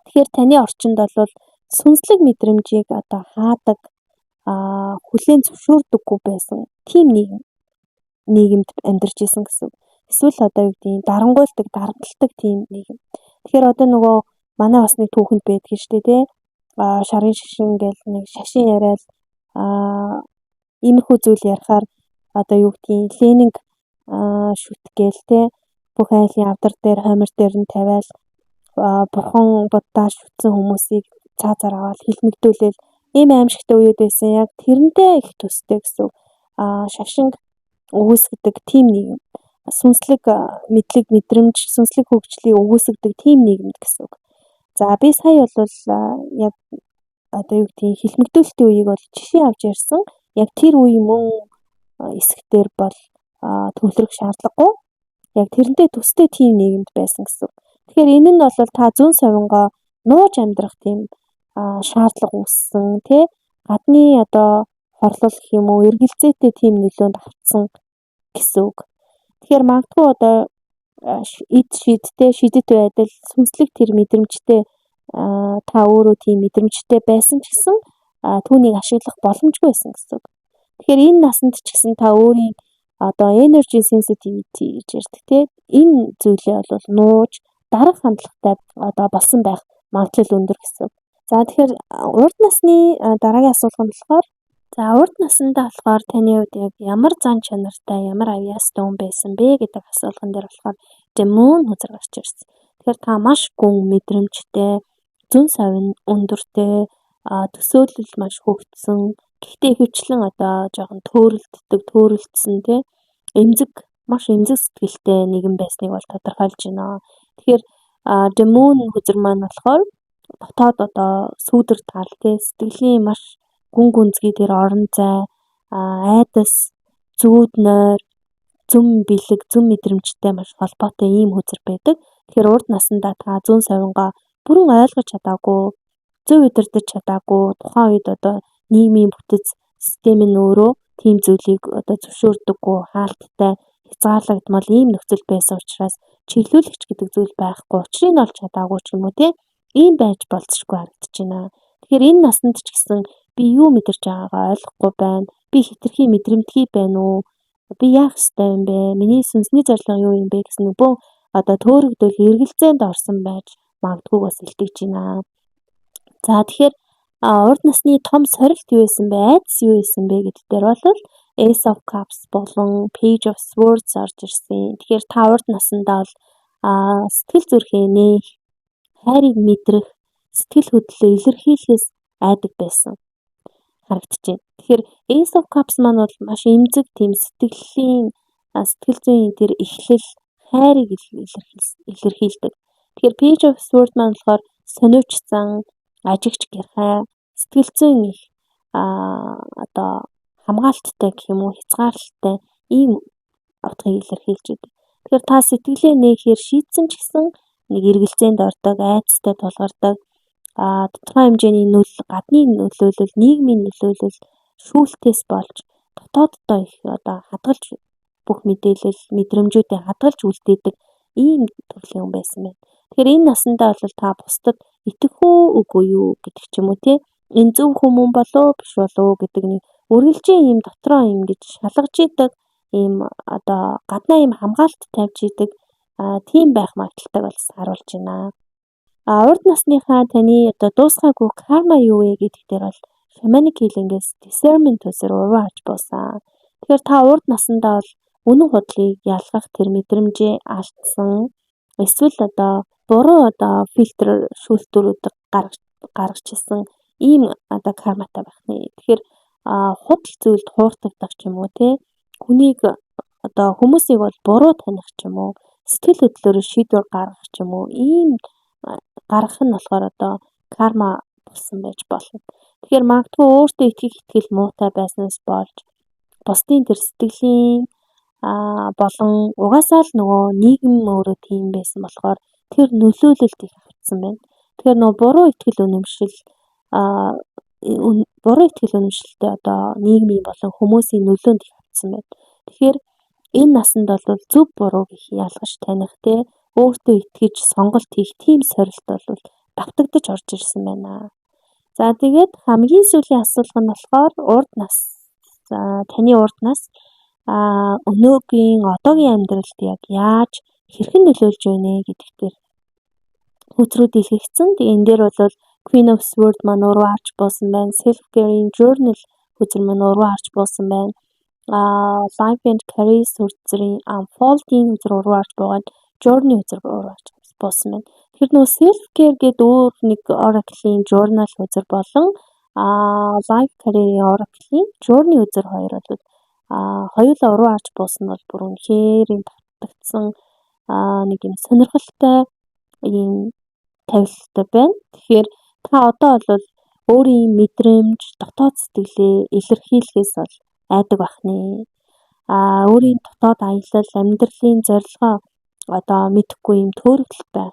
Тэгэхээр таны орчинд бол сүнслэг мэдрэмжийг одоо хаадаг хүлээн зөвшөөрдөггүй байсан тийм нийгэмд амьдарч исэн гэсэн. Эсвэл одоо юу гэдэг дарангуйлдаг, дарамтлагдаг тийм нийгэм. Тэгэхээр одоо нөгөө манай бас нэг түүхэнд байдаг шүү дээ, тий. Шарын шашин гэл нэг шашин яриад иймэрхүү зүйл ярихаар одоо юу гэдгийг Ленинг шүт гээл тий. Бүх айлын авдар дээр хоймор дээр нь тавиал бурхан буддаа шүтсэн хүмүүсийг цаазаар аваад хилмигдүүлээл ийм аимшигтай үед байсан. Яг тэрнтэй их төстэй гэсэн. Шашинг өгөөсгдөг тийм нийгэм. Сүнслэг мэдлэг, мэдрэмж, сүнслэг хөгжлийг өгөөсгдөг тийм нийгэмд гэсэн үг. За би сая бол яг одоо юу гэдгийг хилмигдүүлэлтийн үеийг бол жишээ авч ярьсан. Яг тэр үе мөн эсхтэр бол төвлөрөх шаардлагагүй. Яг тэрнтэй төстэй тийм нийгэмд байсан гэсэн. Тэгэхээр энэ нь бол та зүүн совингоо нууж амьдрах тийм шаардлага үүссэн тий. Гадны одоо хорлол гэх юм уу эргэлзээтэй тийм нөлөөнд автсан гэсэн үг. Тэгэхээр магадгүй одоо шидэт байдал сүнслэг тэр мэдрэмжтэй та өөрөө тийм мэдрэмжтэй байсан ч гэсэн түүнийг ашиглах боломжгүй байсан гэсэн үг. Тэгэхээр энэ насанд ч гэсэн та өөрийн одоо energy sensitivity гэж ярьдаг тий. Энэ зүйлээ бол нууж дарах хандлагатай одоо болсон байх магадлал өндөр гэсэн. За тэгэхээр урд насны дараагийн асуулт нь болохоор урд насндаа болохоор таны хувьд яг ямар зан чанартай, ямар аяастай хүн байсан бэ гэдэг асуулган дээр болохоор демон хөзөр гарч ирсэн. Тэгэхээр та маш гүн мэдрэмжтэй, зүүн совин өндөртэй, төсөөлөл маш хөгжсөн. Гэхдээ хөвчлэн одоо жоохон төөрөлдсөн тий. Маш эмзэг сэтгэлтэй нэгэн байсныг бол тодорхойлж байна. Тэгэхээр демон хөзөр маань болохоор дотоод одоо сүүдэр тал тий сэтгэлийн маш гүн гүнзгий тэр орон зай, айдас, зүүд нойр, зүм бэлэг, зүм мэдрэмжтэй маш холбоотой ийм хөзөр байдаг. Тэгэхээр урд насндаа та зүүн совингоо бүрэн ойлгож чадаагүй, зөв удирдах чадаагүй, тухайн үед одоо нийгмийн бүтэц систем нь өөрөө тийм зүйлийг одоо зөвшөөрдөггүй, хаалттай, хязгаарлагдмал ийм нөхцөл байсан учраас чиглүүлэгч гэдэг зүйл байхгүй, учрыг нь олж чадаагүй ч юм уу тий. Ийм байж болцсохгүй харагдаж байна. Тэгэхээр энэ насанд ч гэсэн би юу мэдэрч байгаагаа ойлгохгүй байна. Би хитрхи мэдрэмтгий байна уу? Би яах ёстой юм бэ? Миний сүнсний зорилго юу юм бэ гэсэн нөгөө одоо төөрөгдөл эргэлзээнд орсон байж магадгүй бас илтгэж байна. За тэгэхээр урд насны том сорилт юу байсан бэ? Айдас юу байсан бэ гэдэг дээр бол Ace of Cups болон Page of Swords орж ирсэн. Тэгэхээр та урд насндаа бол сэтгэл зүрхээ нээх, хайрыг мэдрэх, сэтгэл хөдлөлөө илэрхийлэхээс айдаг байсан харагдаж байна. Тэгэхээр Ace of Cups маань бол маш эмзэг тийм сэтгэл зүйн тэр эхлэл, хайрыг илэрхийлдэг. Тэгэхээр Page of Swords маань болохоор сониучсан, ажигч гэрхай, сэтгэл зүйн их одоо хамгаалттай гэх юм уу хязгаарлалтай ийм утгыг илэрхийлж байдаг. Тэгэхээр та сэтгэлээ нээхээр шийдсэн ч гэсэн нэг эргэлзээнд ордог, айцтай тулгардаг. Тодорхой хэмжээний гадны нөлөөлөл, нийгмийн нөлөөлөл шүүлтээс болж дотооддоо их одоо хадгалж бүх мэдээлэл, мэдрэмжүүдээ хадгалж үлдээдэг ийм төрлийн хүн байсан байна. Тэгэхээр энэ насндаа бол та бусдад итгэх үгүй юу гэдэг ч юм уу тий. Энэ зөв хүмүүс болоо биш болоо гэдэг нэг үргэлжийн ийм дотроо ийм гэж шалгаж идэг ийм одоо гаднаа ийм хамгаалт тавьж идэг тийм байх магадaltaйг бол харуулж байна. Урд насныхаа таны одоо дуусгаагүй карма юу вэ гэдэг дээр бол shamanic healing-ээс discernment төсөр уруу авч буусан. Тэгэхээр та урд насндаа бол үнэн худлыг ялгах тэр мэдрэмжээ алдсан. Эсвэл одоо буруу одоо фильтр шүүлтүүрүүд гаргаж гаргаж исэн ийм одоо карматай байх нэ. Тэгэхээр худал зүйлд хууртагдах ч юм уу те хүнийг одоо хүмүүсийг бол буруу таних ч юм уу сэтгэл хөдлөлөөр шийдвэр гаргах ч юм уу ийм гаргах нь болохоор одоо карма болсон байж болно. Тэгэхээр магадгүй өөртөө итгэх итгэл муутай байснаас болж бусдын тэр сэтгэлийн болон угаасаа л нөгөө нийгэм өөрөө тийм байсан болохоор тэр нөлөөлөлт их авчихсан байна. Тэгэхээр нөгөө буруу итгэл үнэмшилтэй одоо нийгмийн болон хүмүүсийн нөлөөнд их авчихсан байна. Тэгэхээр энэ насанд бол зөв бурууг их ялгаж таних те өөртөө итгэж сонголт хийх тийм сорилт бол давтагдаж орж ирсэн байна. За тэгээд хамгийн сүүлийн асуулга нь болохоор таны урд нас одоогийн амьдралд яг яаж хэрхэн нөлөөлж байна гэдэгт хөтрүүд илгээгдсэн. Тэгээ энэ дээр бол Queen of Swords маань уруу харж буусан байна. Self-Care Journal хөтөр маань уруу харж буусан байна. Life and Career сүрцэрийн Unfolding хөтөр уруу харж буугаад Journey хөтөр уруу харж буусан байна. Тэгэхээр нөгөө Self-Care гэдэг өөр нэг Oracle-ийн journal хөтөр болон Life Career Oracle-ийн Journey хөтөр хоёр бол хоёулаа уруу харж буусан нь бол бүр үнэхээр юм татгдсан нэг юм сонирхолтой ийм тавилттай байна. Тэгэхээр та одоо бол өөрийн мэдрэмж, дотоод сэтгэлээ илэрхийлэхээс бол айдаг байх нэ. Өөрийн дотоод аялал, амьдралын зорилгоо одоо мэдэхгүй юм төөрөгдөл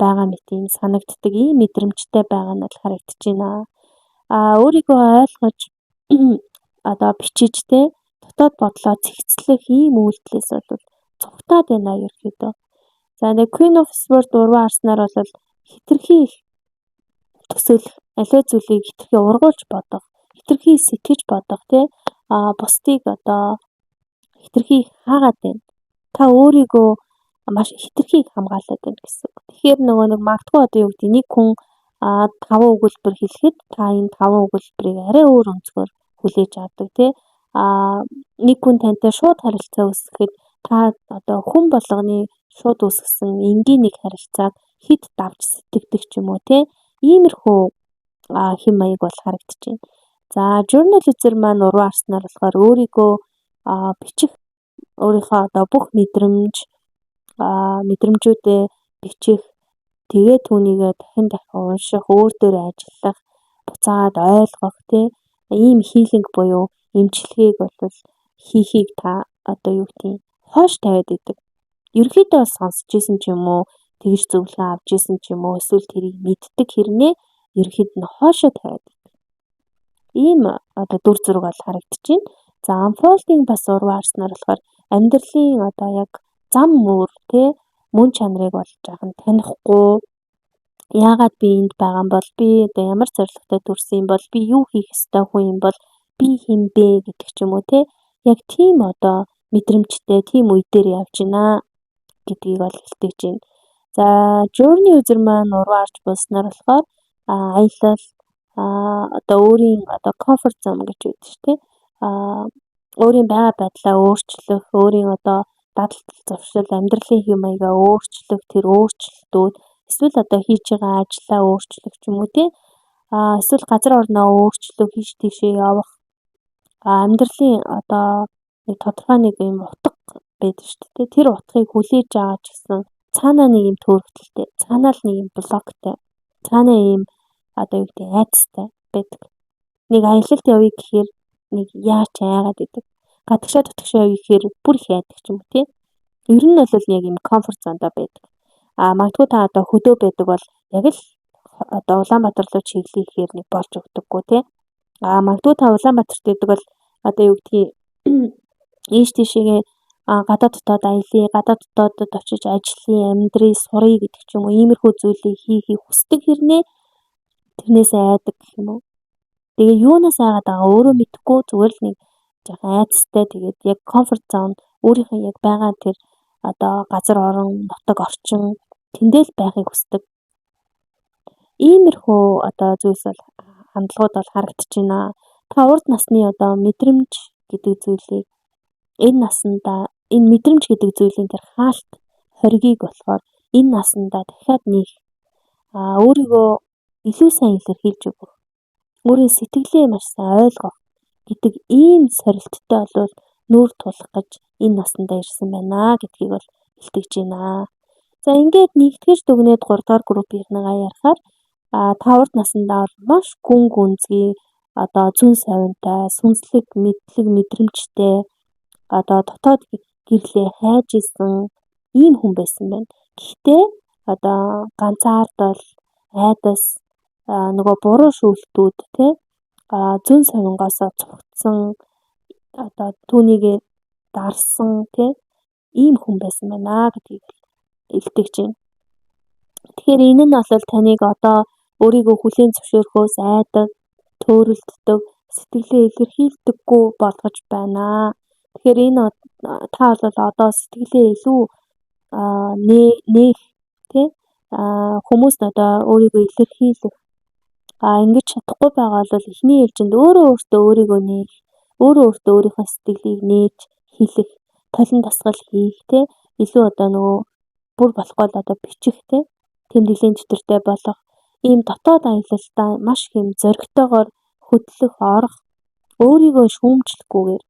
байгаа мэт юм санагддаг ийм мэдрэмжтэй байгаа нь бол харагдаж байна. Өөрийгөө ойлгож одоо бичиж те дотоод бодлоо цэгцлэх ийм үйлдэлээс бол цугтаад байна ерөөхдөө. За нэг Queen of Swords уруу харснаар бол хитрхи төсөөлөх, аливаа зүйлийг хитрхи ургуулж бодох, хитрхи сэтгэж бодох те бусдыг одоо хитрхи хаагаад байна. Та өөрийгөө маш хитрхи хамгаалаад байна гэсэн. Тэгэхээр нөгөө нэг магадгүй одоо юу гэдэг нэг хүн 5 өгүүлбэр хэлэхэд та энэ 5 өгүүлбэрийг арай өөр өнцгөр хүлээж авдаг те нэг хүн тантай шууд харилцаа үүсгэхэд та одоо хүн болгоны шууд үүсгэсэн энгийн нэг харилцааг хэд давж сэтгэдэг ч юм уу те иймэрхүү хэм маяг бол харагдаж байна. За журнал үзэр маань уруу харснаар болохоор өөрийгөө бичих өөрийнхөө одоо бүх мэдрэмжүүдээ бичих тэгээ түүнийг дахин унших, өөр дээр ажиллах, буцаад ойлгох те ийм хилинг буюу эмчилгээг бол хийхийг та одоо юу гэдэг хоош тавиад идэг. Ерөнхийдөө сонсч ийсэн ч юм уу, тэгж зөвлөгөө авч ийсэн ч юм уу, эсвэл тэрийг мэддэг хэрнээ ерөнхийд нь хоошоо тавиад идэг. Ийм одоо дүр зураг бол харагдаж байна. За Unfolding бас уруу харснаар болохоор амьдралын одоо яг зам мөр те мөн чанарыг бол жаахан танихгүй яагаад би энд байгаа юм бол би одоо ямар зорилготой төрсөн юм бол би юу хийх ёстой хүн юм бол би хэн бэ гэдэг ч юм уу те яг тийм одоо мэдрэмжтэй тийм үе дээр явж байна гэдгийг бол илтгэж байна. За Journey user маань уруу харж бууснаар болохоор аялал одоо өөрийн одоо comfort zone гэж байдаг шүү дээ. Өөрийн байгаль байдлаа өөрчлөх, өөрийн одоо дадал зуршил, амьдралын хэм маягаа өөрчлөх, тэр өөрчлөлтүүд эсвэл одоо хийж байгаа ажлаа өөрчлөх ч юм уу тий. Эсвэл газар орноо өөрчлөх, хийж тийшээ явах. Амьдралын одоо нэг тодорхой нэг юм утга байдаг шүү дээ. Тэр утгыг хүлээж аваад ч гэсэн цаанаа нэг юм төөрөгдөлтэй, цаанаа л нэг юм блоктой, цаанаа юм одоо юу гэдэг айцтай байдаг. Нэг аялалд явъя гэхээр нэг яач айгаад идэг. Гадагшаа дотгошоо явъя гэхээр бүр их айдаг ч юм уу тий. Ер нь бол яг юм комфорт зондоо байдаг. Магадгүй та одоо хөдөө байдаг бол яг л одоо Улаанбаатар руу чиглэе гэхээр нэг болж өгдөггүй тий. Магадгүй та Улаанбаатарт байдаг бол одоо юу гэдгийг ийш тийшээгээ гадаад дотоод аялье, гадаад дотоод очиж ажлын, амьдрий, сурыг гэдэг ч юм уу иймэрхүү зүйлийг хийхийг хүсдэг хэрнээ тэрнээс айдаг гэх юм уу. Тэгээ юунаас айгаад байгаа өөрөө мэдэхгүй зүгээр л нэг жоохон айцтай тэгээд яг комфорт зон өөрийнхөө яг байгаа тэр одоо газар орон, нутаг орчин тэндэл байхыг хүсдэг. Иймэрхүү одоо зүйлс бол хандлагууд бол харагдаж байна. Та урд насны одоо мэдрэмж гэдэг зүйлийг энэ наснда энэ мэдрэмж гэдэг зүйлийн тэр хаалт хоргийг болохоор энэ наснда дахиад нэг өөрийгөө илүү сайн илэрхийлж өгөх, өөрийн сэтгэлээ маш сайн ойлгох гэдэг ийм сорилттой болвол нүүр тулах гэж энэ насандаа ирсэн байна гэдгийг бол илтгэж байна. За ингээд нэгтгэж дүгнээд 3 дугаар группийнхныгаа ярихаар та урд насандаа бол маш гүн гүнзгий зүүн совинтай, сүнслэг, мэдлэг, мэдрэмжтэй дотоод гэрлээ хайж исэн ийм хүн байсан байна. Гэхдээ ганцаардал, айдас нөгөө буруу шүүлтүүд зүүн совингоосоо цугтсан түүнийгээ дарсан ийм хүн байсан байна гэдгийг илтгэж байна. Тэгэхээр энэ нь бол таныг өөрийгөө хүлээн зөвшөөрөхөөс айдаг, төөрөлддөг, сэтгэлээ илэрхийлдэггүй болгож байна. Тэгэхээр энэ та бол сэтгэлээ илүү нээх хүмүүст өөрийгөө илэрхийлэх ингэж чадахгүй байгаа бол эхний ээлжинд өөртөө өөрийгөө нээх, өөртөө өөрийнхөө сэтгэлийг нээж хэлэх, толин тасгал хийх илүү нөгөө бүр болохгүй л бичих тэмдэглэлийн чөтгөртэй болох ийм дотоод аялалдаа маш хэм зоригтойгоор хөдлөх, орох, өөрийгөө шүүмжлэхгүйгээр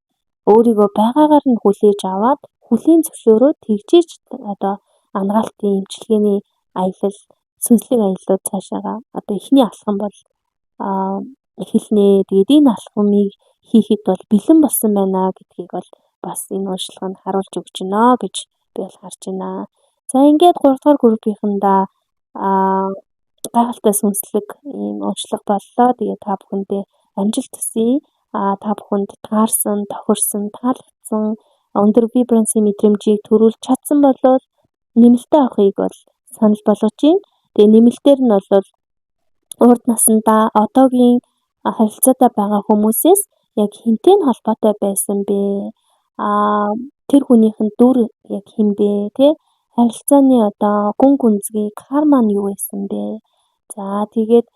өөрийгөө байгаагаар нь хүлээж аваад хүлийн зөвшөөрөөд тэгжиж ангаалтын эмчилгээний аялал, сүнслэг аяллууд цаашаага эхний алхам бол эхэлнэ. Тэгээд энэ алхмыг хийхэд бол бэлэн болсон байна гэдгийг бол бас энэ уншлаганд харуулж өгч байна гэж би бол харж байна. За ингээд 3 дугаар группийнхандаа гайхалтай сүнслэг ийм уншлага боллоо. Тэгээд та бүхэндээ амжилт хүсье. Та бүхэнд таарсан, тохирсон, таалагдсан өндөр вибранцийн мэдрэмжийг төрүүлж чадсан болвол нэмэлтээ авахыг бол санал болгож байна. Тэгээ нэмэлтээр нь бол урд насандаа одоогийн харилцаатай байгаа хүмүүсээс яг хинтэй нь холбоотой байсан бэ? Тэр хүнийх нь дүр яг хин бэ? Харилцааны гүн гүнзгий карма нь юу байсан бэ? За тэгээд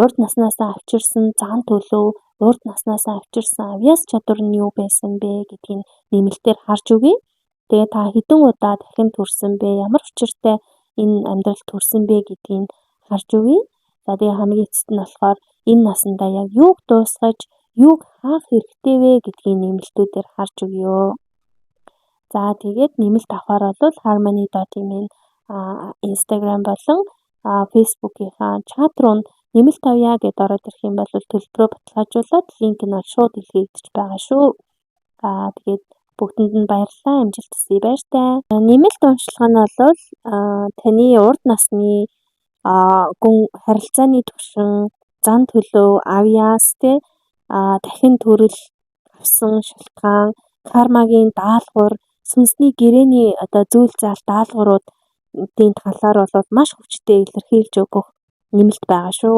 урд наснаасаа авчирсан зан төлөв, урд наснаасаа авчирсан авьяас чадвар нь юу байсан бэ гэдгийг нэмэлтээр харж өгье. Тэгээ та хэдэн удаа дахин төрсөн бэ? Ямар учиртай энэ амьдралд төрсөн бэ гэдгийг харж өгье. За тэгээ хамгийн эцэст нь болохоор энэ насандаа яг юуг дуусгаж, юуг хаах хэрэгтэй вэ гэдгийг нэмэлтүүдээр харж өгье. За тэгээд нэмэлт авахаар бол harmony.in Instagram болон Facebook-ийнхаа чат руу нэмэлт авъя гэдээ ороод ирэх юм бол төлбөрөө баталгаажуулаад линк нь шууд илгээгдэж байгаа шүү. Тэгээд бүгдэнд нь баярлалаа. Амжилт хүсье. Баяртай. Нэмэлт уншлага нь бол таны урд насны гүн харилцааны түвшин, зан төлөв, авьяас дахин төрөл авсан шалтгаан, кармагийн даалгавар, сүнсний гэрээний зүйл заал даалгавруудын талаар бол маш хүчтэй илэрхийлж өгөх нэмэлт байгаа шүү.